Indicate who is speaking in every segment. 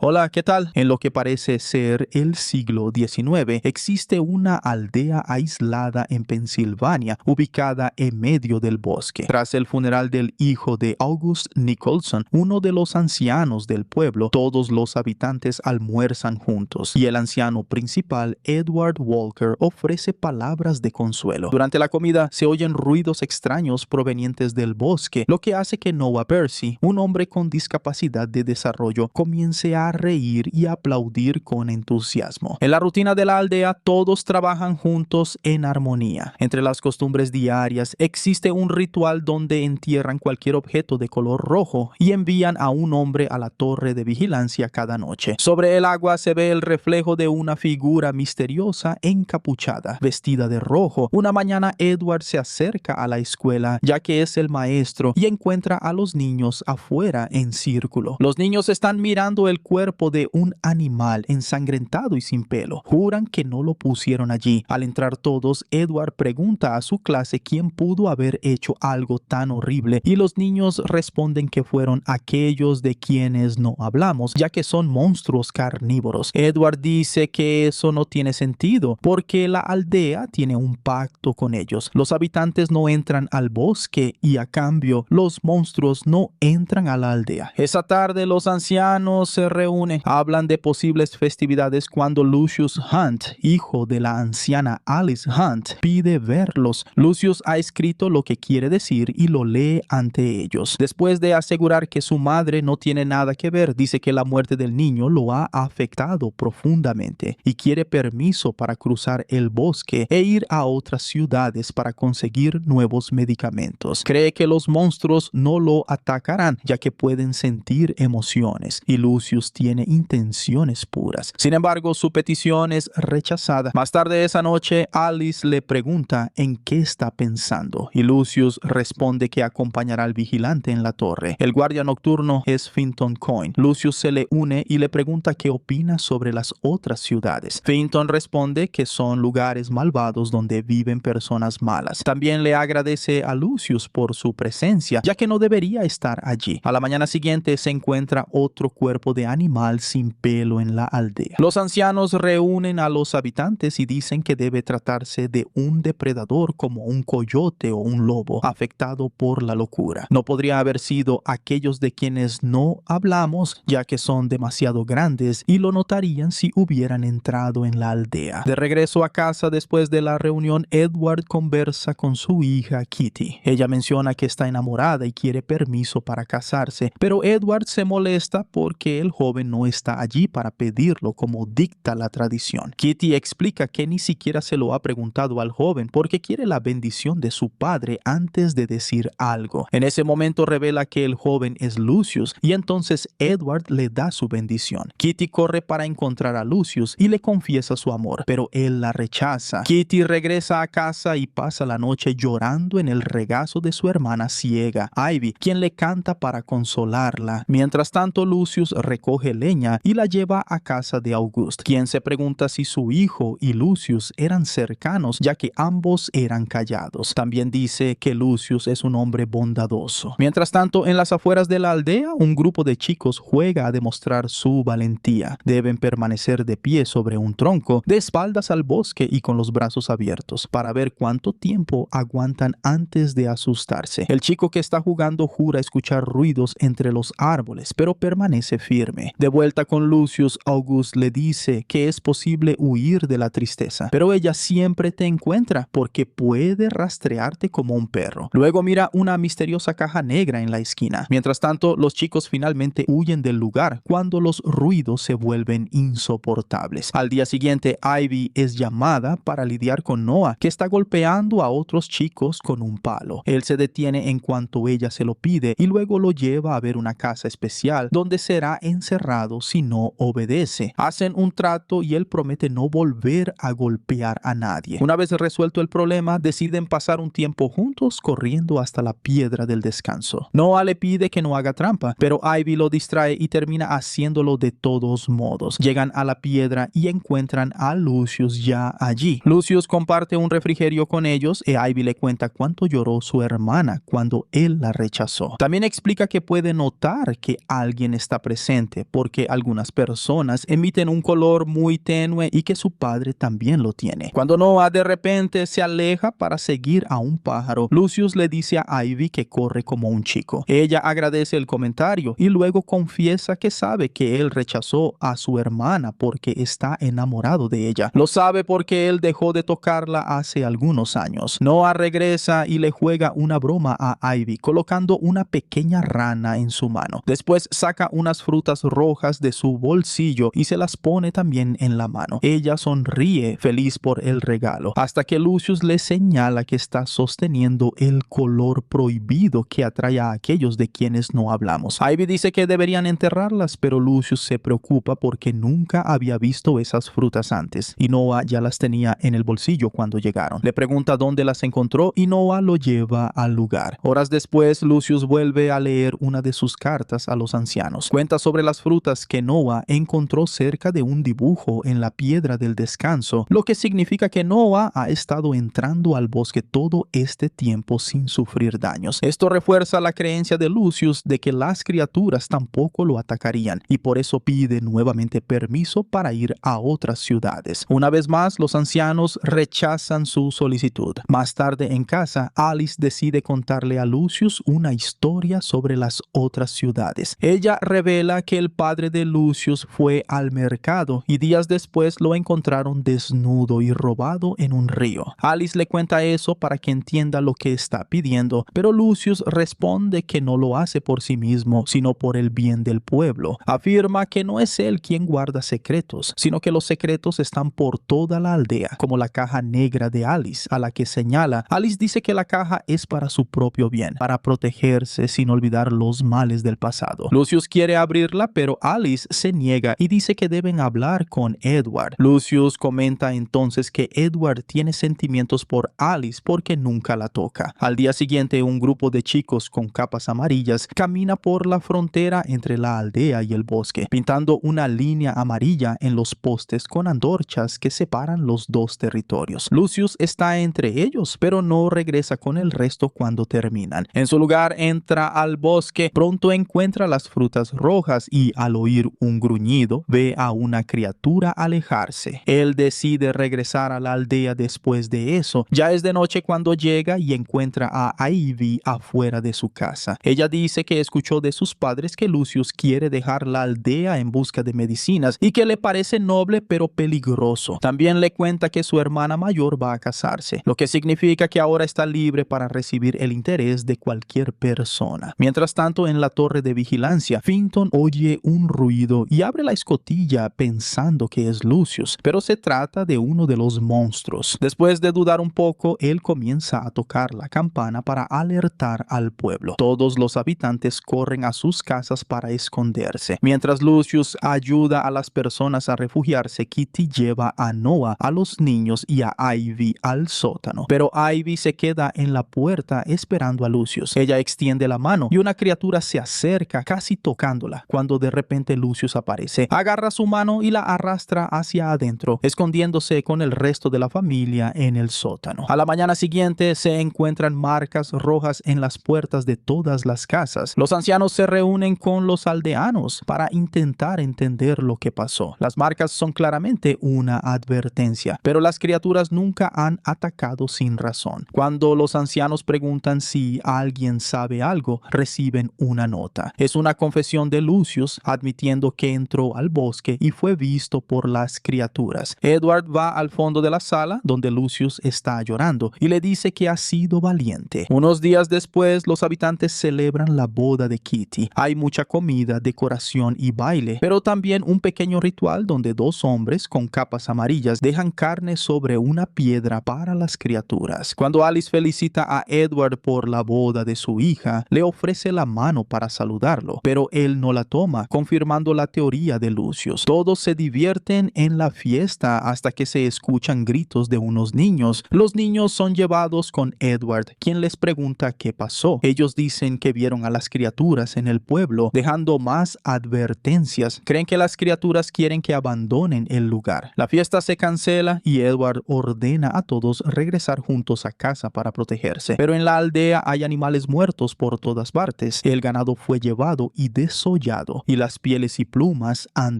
Speaker 1: Hola, ¿qué tal? En lo que parece ser el siglo XIX, existe una aldea aislada en Pensilvania, ubicada en medio del bosque. Tras el funeral del hijo de August Nicholson, uno de los ancianos del pueblo, todos los habitantes almuerzan juntos, y el anciano principal, Edward Walker, ofrece palabras de consuelo. Durante la comida se oyen ruidos extraños provenientes del bosque, lo que hace que Noah Percy, un hombre con discapacidad de desarrollo, comience a reír y aplaudir con entusiasmo. En la rutina de la aldea, todos trabajan juntos en armonía. Entre las costumbres diarias, existe un ritual donde entierran cualquier objeto de color rojo y envían a un hombre a la torre de vigilancia cada noche. Sobre el agua se ve el reflejo de una figura misteriosa encapuchada, vestida de rojo. Una mañana, Edward se acerca a la escuela, ya que es el maestro, y encuentra a los niños afuera en círculo. Los niños están mirando el cuerpo de un animal ensangrentado y sin pelo. Juran que no lo pusieron allí. Al entrar todos, Edward pregunta a su clase quién pudo haber hecho algo tan horrible, y los niños responden que fueron aquellos de quienes no hablamos, ya que son monstruos carnívoros. Edward dice que eso no tiene sentido, porque la aldea tiene un pacto con ellos. Los habitantes no entran al bosque y a cambio los monstruos no entran a la aldea. Esa tarde los ancianos se reúnen, hablan de posibles festividades cuando Lucius Hunt, hijo de la anciana Alice Hunt, pide verlos. Lucius ha escrito lo que quiere decir y lo lee ante ellos. Después de asegurar que su madre no tiene nada que ver, dice que la muerte del niño lo ha afectado profundamente y quiere permiso para cruzar el bosque e ir a otras ciudades para conseguir nuevos medicamentos. Cree que los monstruos no lo atacarán, ya que pueden sentir emociones, y Lucius tiene intenciones puras. Sin embargo, su petición es rechazada. Más tarde esa noche, Alice le pregunta en qué está pensando, y Lucius responde que acompañará al vigilante en la torre. El guardia nocturno es Finton Coin. Lucius se le une y le pregunta qué opina sobre las otras ciudades. Finton responde que son lugares malvados donde viven personas malas. También le agradece a Lucius por su presencia, ya que no debería estar allí. A la mañana siguiente se encuentra otro cuerpo de animal sin pelo en la aldea. Los ancianos reúnen a los habitantes y dicen que debe tratarse de un depredador como un coyote o un lobo afectado por la locura. No podría haber sido aquellos de quienes no hablamos, ya que son demasiado grandes y lo notarían si hubieran entrado en la aldea. De regreso a casa después de la reunión, Edward conversa con su hija Kitty. Ella menciona que está enamorada y quiere permiso para casarse, pero Edward se molesta porque el joven no está allí para pedirlo como dicta la tradición. Kitty explica que ni siquiera se lo ha preguntado al joven porque quiere la bendición de su padre antes de decir algo. En ese momento revela que el joven es Lucius y entonces Edward le da su bendición. Kitty corre para encontrar a Lucius y le confiesa su amor, pero él la rechaza. Kitty regresa a casa y pasa la noche llorando en el regazo de su hermana ciega, Ivy, quien le canta para consolarla. Mientras tanto, Lucius recoge leña y la lleva a casa de August, quien se pregunta si su hijo y Lucius eran cercanos, ya que ambos eran callados. También dice que Lucius es un hombre bondadoso. Mientras tanto, en las afueras de la aldea, un grupo de chicos juega a demostrar su valentía. Deben permanecer de pie sobre un tronco, de espaldas al bosque y con los brazos abiertos, para ver cuánto tiempo aguantan antes de asustarse. El chico que está jugando jura escuchar ruidos entre los árboles, pero permanece firme. De vuelta con Lucius, August le dice que es posible huir de la tristeza, pero ella siempre te encuentra porque puede rastrearte como un perro. Luego mira una misteriosa caja negra en la esquina. Mientras tanto, los chicos finalmente huyen del lugar cuando los ruidos se vuelven insoportables. Al día siguiente, Ivy es llamada para lidiar con Noah, que está golpeando a otros chicos con un palo. Él se detiene en cuanto ella se lo pide y luego lo lleva a ver una casa especial donde será encerrado si no obedece. Hacen un trato y él promete no volver a golpear a nadie. Una vez resuelto el problema, deciden pasar un tiempo juntos corriendo hasta la piedra del descanso. Noah le pide que no haga trampa, pero Ivy lo distrae y termina haciéndolo de todos modos. Llegan a la piedra y encuentran a Lucius ya allí. Lucius comparte un refrigerio con ellos y Ivy le cuenta cuánto lloró su hermana cuando él la rechazó. También explica que puede notar que alguien está presente, porque algunas personas emiten un color muy tenue y que su padre también lo tiene. Cuando Noah de repente se aleja para seguir a un pájaro, Lucius le dice a Ivy que corre como un chico. Ella agradece el comentario y luego confiesa que sabe que él rechazó a su hermana porque está enamorado de ella. Lo sabe porque él dejó de tocarla hace algunos años. Noah regresa y le juega una broma a Ivy colocando una pequeña rana en su mano. Después saca unas frutas rojas de su bolsillo y se las pone también en la mano. Ella sonríe feliz por el regalo hasta que Lucius le señala que está sosteniendo el color prohibido que atrae a aquellos de quienes no hablamos. Ivy dice que deberían enterrarlas, pero Lucius se preocupa porque nunca había visto esas frutas antes y Noah ya las tenía en el bolsillo cuando llegaron. Le pregunta dónde las encontró y Noah lo lleva al lugar. Horas después, Lucius vuelve a leer una de sus cartas a los ancianos. Cuenta sobre las frutas que Noah encontró cerca de un dibujo en la piedra del descanso, lo que significa que Noah ha estado entrando al bosque todo este tiempo sin sufrir daños. Esto refuerza la creencia de Lucius de que las criaturas tampoco lo atacarían y por eso pide nuevamente permiso para ir a otras ciudades. Una vez más, los ancianos rechazan su solicitud. Más tarde en casa, Alice decide contarle a Lucius una historia sobre las otras ciudades. Ella revela que el padre de Lucius fue al mercado y días después lo encontraron desnudo y robado en un río. Alice le cuenta eso para que entienda lo que está pidiendo, pero Lucius responde que no lo hace por sí mismo, sino por el bien del pueblo. Afirma que no es él quien guarda secretos, sino que los secretos están por toda la aldea, como la caja negra de Alice, a la que señala. Alice dice que la caja es para su propio bien, para protegerse sin olvidar los males del pasado. Lucius quiere abrirla, pero Alice se niega y dice que deben hablar con Edward. Lucius comenta entonces que Edward tiene sentimientos por Alice porque nunca la toca. Al día siguiente, un grupo de chicos con capas amarillas camina por la frontera entre la aldea y el bosque, pintando una línea amarilla en los postes con antorchas que separan los dos territorios. Lucius está entre ellos, pero no regresa con el resto cuando terminan. En su lugar, entra al bosque, pronto encuentra las frutas rojas y al oír un gruñido, ve a una criatura alejarse. Él decide regresar a la aldea después de eso. Ya es de noche cuando llega y encuentra a Ivy afuera de su casa. Ella dice que escuchó de sus padres que Lucius quiere dejar la aldea en busca de medicinas y que le parece noble pero peligroso. También le cuenta que su hermana mayor va a casarse, lo que significa que ahora está libre para recibir el interés de cualquier persona. Mientras tanto, en la torre de vigilancia, Finton oye un ruido y abre la escotilla pensando que es Lucius, pero se trata de uno de los monstruos. Después de dudar un poco, él comienza a tocar la campana para alertar al pueblo. Todos los habitantes corren a sus casas para esconderse. Mientras Lucius ayuda a las personas a refugiarse, Kitty lleva a Noah, a los niños y a Ivy al sótano. Pero Ivy se queda en la puerta esperando a Lucius. Ella extiende la mano y una criatura se acerca casi tocándola, cuando de repente Lucius aparece. Agarra su mano y la arrastra hacia adentro, escondiéndose con el resto de la familia en el sótano. A la mañana siguiente se encuentran marcas rojas en las puertas de todas las casas. Los ancianos se reúnen con los aldeanos para intentar entender lo que pasó. Las marcas son claramente una advertencia, pero las criaturas nunca han atacado sin razón. Cuando los ancianos preguntan si alguien sabe algo, reciben una nota. Es una confesión de Lucius admitiendo que entró al bosque y fue visto por las criaturas. Edward va al fondo de la sala donde Lucius está llorando y le dice que ha sido valiente. Unos días después, los habitantes celebran la boda de Kitty. Hay mucha comida, decoración y baile, pero también un pequeño ritual donde dos hombres con capas amarillas dejan carne sobre una piedra para las criaturas. Cuando Alice felicita a Edward por la boda de su hija, le ofrece la mano para saludarlo, pero él no la toma, confirmando la teoría de Lucius. Todos se divierten en la fiesta hasta que se escuchan gritos de unos niños. Los niños son llevados con Edward, quien les pregunta qué pasó. Ellos dicen que vieron a las criaturas en el pueblo, dejando más advertencias. Creen que las criaturas quieren que abandonen el lugar. La fiesta se cancela y Edward ordena a todos regresar juntos a casa para protegerse. Pero en la aldea hay animales muertos por todas partes. El ganado fue llevado y desollado, y las pieles y plumas han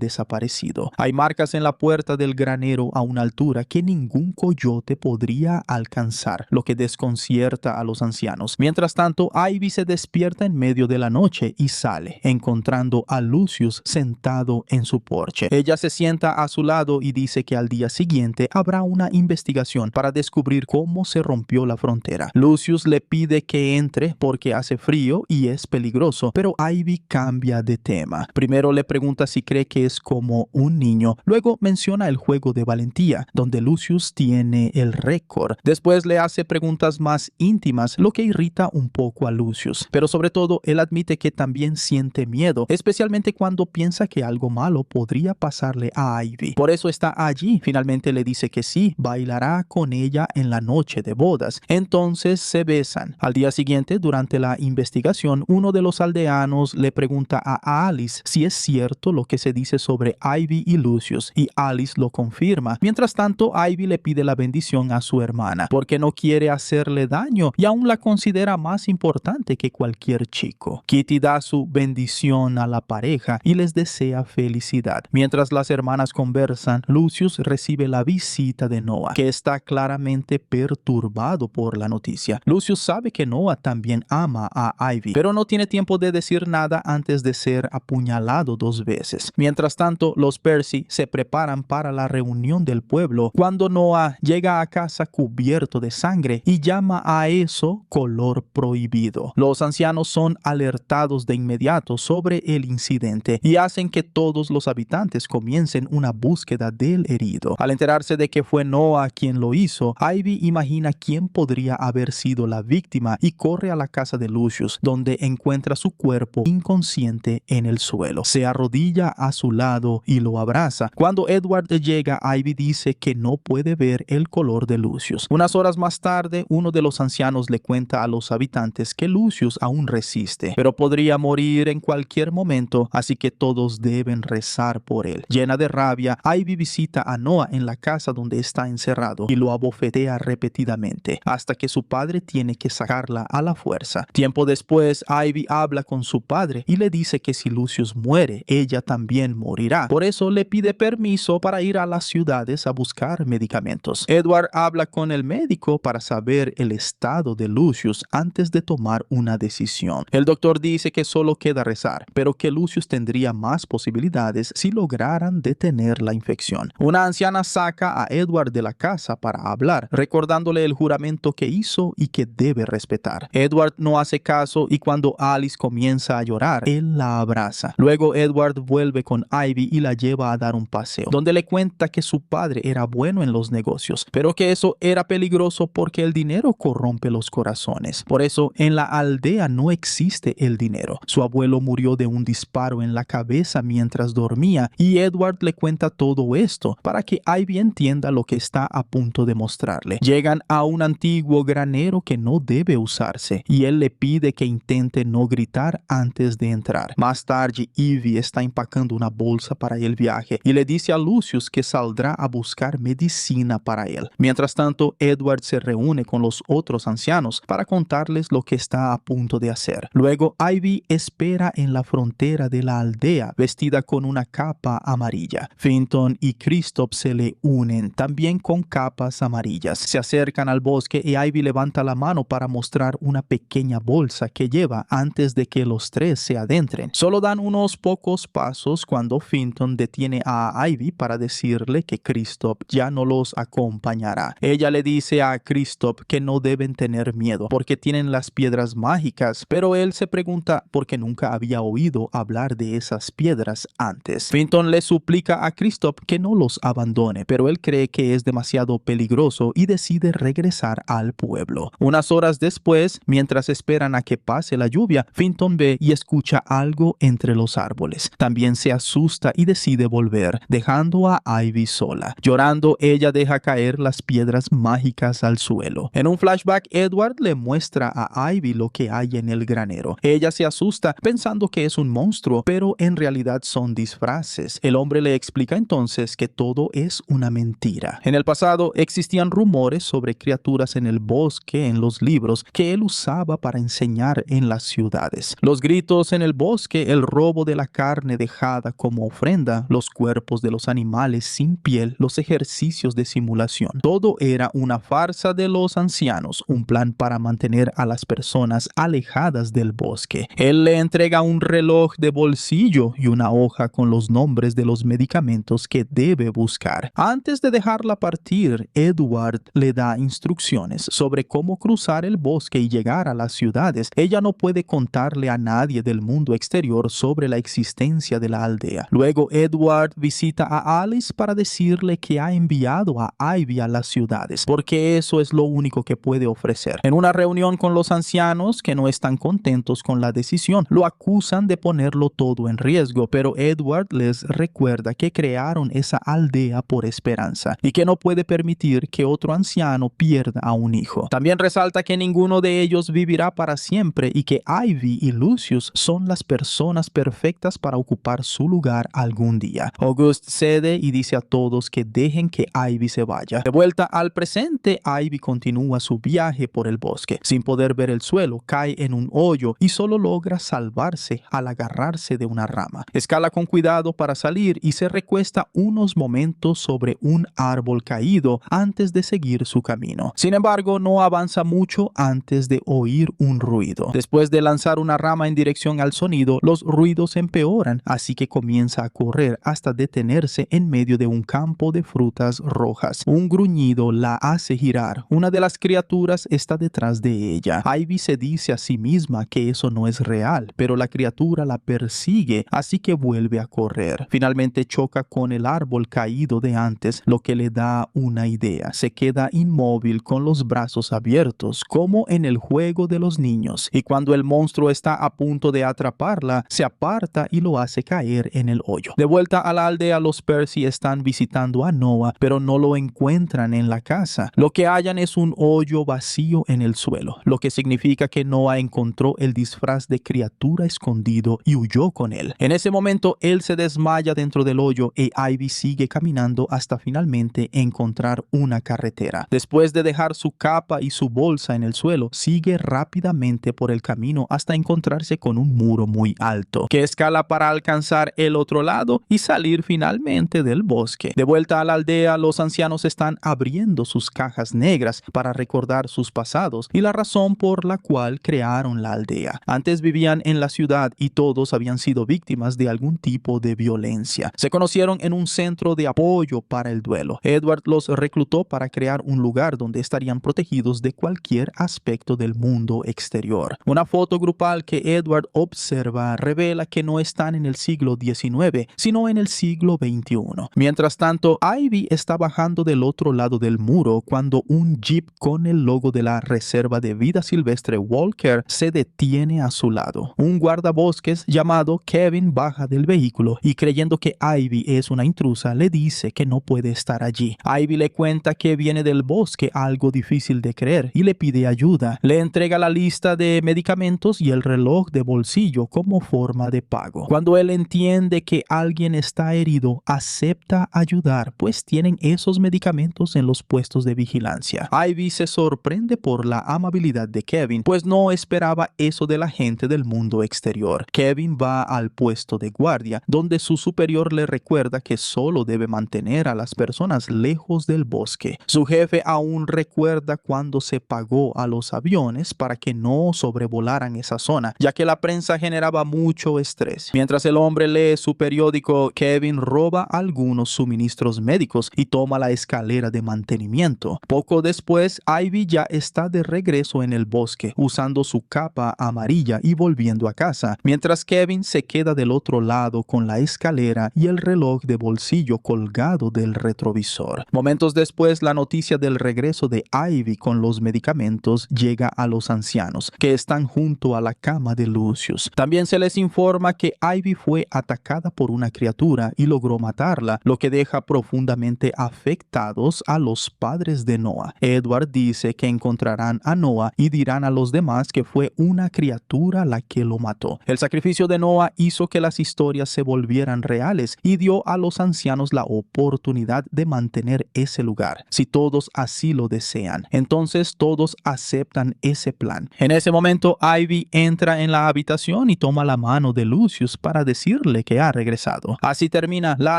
Speaker 1: desaparecido. Hay marcas en la puerta del granero a una altura que ningún coyote podría alcanzar, lo que desconcierta a los ancianos. Mientras tanto, Ivy se despierta en medio de la noche y sale, encontrando a Lucius sentado en su porche. Ella se sienta a su lado y dice que al día siguiente habrá una investigación para descubrir cómo se rompió la frontera. Lucius le pide que entre porque hace frío y es peligroso, pero Ivy cambia de tema. Primero le pregunta si cree que es como un niño, luego menciona el juego de valentía, donde Lucius tiene el récord. Después le hace preguntas más íntimas, lo que irrita un poco a Lucius, pero sobre todo él admite que también siente miedo, especialmente cuando piensa que algo malo podría pasarle a Ivy. Por eso está allí. Finalmente le dice que sí, bailará con ella en la noche de bodas. Entonces se besan. Al día siguiente, durante la investigación, uno de los aldeanos le pregunta a Alice si es cierto lo que se dice sobre Ivy y Lucius, y Alice lo confirma. Mientras tanto, Ivy le pide la bendición a su hermana, porque no quiere hacerle daño y aún la considera más importante que cualquier chico. Kitty da su bendición a la pareja y les desea felicidad. Mientras las hermanas conversan, Lucius recibe la visita de Noah, que está claramente perturbado por la noticia. Lucius sabe que Noah también ama a Ivy, pero no tiene tiempo de decir nada antes de ser apuñalado 2 veces. Mientras tanto, los Percy se preparan para la reunión del pueblo cuando Noah llega a casa cubierto de sangre y llama a eso color prohibido. Los ancianos son alertados de inmediato sobre el incidente y hacen que todos los habitantes comiencen una búsqueda del herido. Al enterarse de que fue Noah quien lo hizo, Ivy imagina quién podría haber sido la víctima y corre a la casa de Lucius, donde encuentra su cuerpo inconsciente en el suelo. Se arrodilla a su lado y lo abraza. Cuando Edward llega, Ivy dice que no puede ver el color de Lucius. Unas horas más tarde, uno de los ancianos le cuenta a los habitantes que Lucius aún resiste, pero podría morir en cualquier momento, así que todos deben rezar por él. Llena de rabia, Ivy visita a Noah en la casa donde está encerrado y lo abofetea repetidamente, hasta que su padre tiene que sacarla a la fuerza. Tiempo después, Ivy habla con su padre y le dice que si Lucius muere, ella también morirá. Por eso le pide permiso para ir a las ciudades a buscar medicamentos. Edward habla con el médico para saber el estado de Lucius antes de tomar una decisión. El doctor dice que solo queda rezar, pero que Lucius tendría más posibilidades si lograran detener la infección. Una anciana saca a Edward de la casa para hablar, recordándole el juramento que hizo y que debe respetar. Edward no hace caso y cuando Alice comienza a llorar, él la abraza. Luego Edward vuelve con Ivy y la lleva a dar un paseo, donde le cuenta que su padre era bueno en los negocios, pero que eso era peligroso porque el dinero corrompe los corazones. Por eso en la aldea no existe el dinero. Su abuelo murió de un disparo en la cabeza mientras dormía y Edward le cuenta todo esto para que Ivy entienda lo que está a punto de mostrarle. Llegan a un antiguo granero que no debe usarse y él le pide que intente no gritar antes de entrar. Más tarde, Ivy está empacando una bolsa para el viaje y le dice a Lucius que saldrá a buscar medicina para él. Mientras tanto, Edward se reúne con los otros ancianos para contarles lo que está a punto de hacer. Luego, Ivy espera en la frontera de la aldea, vestida con una capa amarilla. Finton y Kristoff se le unen, también con capas amarillas. Se acercan al bosque y Ivy levanta la mano para mostrar una pequeña bolsa que lleva antes de que los tres se adentren. Solo dan unos pocos pasos cuando Finton detiene a Ivy para decirle que Kristoff ya no los acompañará. Ella le dice a Kristoff que no deben tener miedo porque tienen las piedras mágicas, pero él se pregunta por qué nunca había oído hablar de esas piedras antes. Finton le suplica a Kristoff que no los abandone, pero él cree que es demasiado peligroso y decide regresar al pueblo. Unas horas después, mientras esperan a que pase la lluvia, Finton ve y escucha algo entre los árboles. También se asusta y decide volver, dejando a Ivy sola. Llorando, ella deja caer las piedras mágicas al suelo. En un flashback, Edward le muestra a Ivy lo que hay en el granero. Ella se asusta pensando que es un monstruo, pero en realidad son disfraces. El hombre le explica entonces que todo es una mentira. En el pasado existían rumores sobre criaturas en el bosque en los libros que él usaba para enseñar en las ciudades. Los gritos en el bosque, el robo robo de la carne dejada como ofrenda, los cuerpos de los animales sin piel, los ejercicios de simulación. Todo era una farsa de los ancianos, un plan para mantener a las personas alejadas del bosque. Él le entrega un reloj de bolsillo y una hoja con los nombres de los medicamentos que debe buscar. Antes de dejarla partir, Edward le da instrucciones sobre cómo cruzar el bosque y llegar a las ciudades. Ella no puede contarle a nadie del mundo exterior sobre la existencia de la aldea. Luego Edward visita a Alice para decirle que ha enviado a Ivy a las ciudades, porque eso es lo único que puede ofrecer. En una reunión con los ancianos, que no están contentos con la decisión, lo acusan de ponerlo todo en riesgo, pero Edward les recuerda que crearon esa aldea por esperanza y que no puede permitir que otro anciano pierda a un hijo. También resalta que ninguno de ellos vivirá para siempre y que Ivy y Lucius son las personas perfectas para ocupar su lugar algún día. August cede y dice a todos que dejen que Ivy se vaya. De vuelta al presente, Ivy continúa su viaje por el bosque. Sin poder ver el suelo, cae en un hoyo y solo logra salvarse al agarrarse de una rama. Escala con cuidado para salir y se recuesta unos momentos sobre un árbol caído antes de seguir su camino. Sin embargo, no avanza mucho antes de oír un ruido. Después de lanzar una rama en dirección al sonido, los ruidos empeoran, así que comienza a correr hasta detenerse en medio de un campo de frutas rojas. Un gruñido la hace girar. Una de las criaturas está detrás de ella. Ivy se dice a sí misma que eso no es real, pero la criatura la persigue, así que vuelve a correr. Finalmente choca con el árbol caído de antes, lo que le da una idea. Se queda inmóvil con los brazos abiertos, como en el juego de los niños, y cuando el monstruo está a punto de atraparla, se aparta y lo hace caer en el hoyo. De vuelta a la aldea, los Percy están visitando a Noah, pero no lo encuentran en la casa. Lo que hallan es un hoyo vacío en el suelo, lo que significa que Noah encontró el disfraz de criatura escondido y huyó con él. En ese momento, él se desmaya dentro del hoyo y Ivy sigue caminando hasta finalmente encontrar una carretera. Después de dejar su capa y su bolsa en el suelo, sigue rápidamente por el camino hasta encontrarse con un muro muy alto, que escala para alcanzar el otro lado y salir finalmente del bosque. De vuelta a la aldea, los ancianos están abriendo sus cajas negras para recordar sus pasados y la razón por la cual crearon la aldea. Antes vivían en la ciudad y todos habían sido víctimas de algún tipo de violencia. Se conocieron en un centro de apoyo para el duelo. Edward los reclutó para crear un lugar donde estarían protegidos de cualquier aspecto del mundo exterior. Una foto grupal que Edward observa revela que no están en el siglo XIX, sino en el siglo XXI. Mientras tanto, Ivy está bajando del otro lado del muro cuando un jeep con el logo de la Reserva de Vida Silvestre Walker se detiene a su lado. Un guardabosques llamado Kevin baja del vehículo y, creyendo que Ivy es una intrusa, le dice que no puede estar allí. Ivy le cuenta que viene del bosque, algo difícil de creer, y le pide ayuda. Le entrega la lista de medicamentos y el reloj de bolsillo como forma de pago. Cuando él entiende que alguien está herido, acepta ayudar, pues tienen esos medicamentos en los puestos de vigilancia. Ivy se sorprende por la amabilidad de Kevin, pues no esperaba eso de la gente del mundo exterior. Kevin va al puesto de guardia, donde su superior le recuerda que solo debe mantener a las personas lejos del bosque. Su jefe aún recuerda cuando se pagó a los aviones para que no sobrevolaran esa zona, ya que la prensa generaba mucho estrés. Mientras el hombre lee su periódico, Kevin roba algunos suministros médicos y toma la escalera de mantenimiento. Poco después, Ivy ya está de regreso en el bosque, usando su capa amarilla y volviendo a casa, mientras Kevin se queda del otro lado con la escalera y el reloj de bolsillo colgado del retrovisor. Momentos después, la noticia del regreso de Ivy con los medicamentos llega a los ancianos, que están junto a la cama de Lucius. También se les informa que Ivy fue atacada por una criatura y logró matarla, lo que deja profundamente afectados a los padres de Noah. Edward dice que encontrarán a Noah y dirán a los demás que fue una criatura la que lo mató. El sacrificio de Noah hizo que las historias se volvieran reales y dio a los ancianos la oportunidad de mantener ese lugar, si todos así lo desean. Entonces todos aceptan ese plan. En ese momento, Ivy entra en la habitación y toma la mano hermano de Lucius para decirle que ha regresado. Así termina La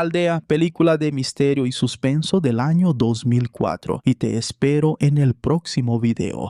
Speaker 1: Aldea, película de misterio y suspenso del año 2004, y te espero en el próximo video.